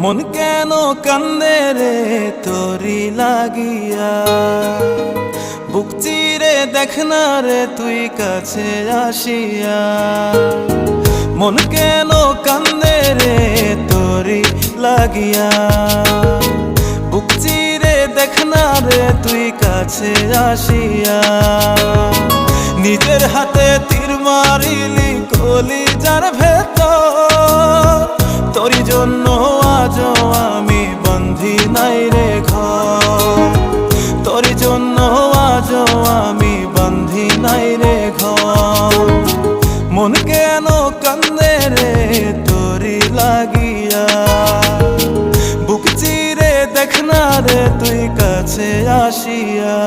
মন কেন কান্দে রে তোরি লাগিয়া, বুক চিরে দেখ না রে তুই কাছে আসিয়া। মন কেন কান্দে রে তোরি লাগিয়া, বুক চিরে দেখ না রে তুই কাছে আসিয়া। নিজের হাতে তীর মারিলি কলিজার ভেতর, তোর জন্য আজও আমি বন্ধি নাই রে ঘর, তোর জন্য আজও আমি বন্ধি নাই রে ঘর। মন কেন কান্দে রে তোরি লাগিয়া, বুক চিরে দেখ না রে তুই কাছে আসিয়া।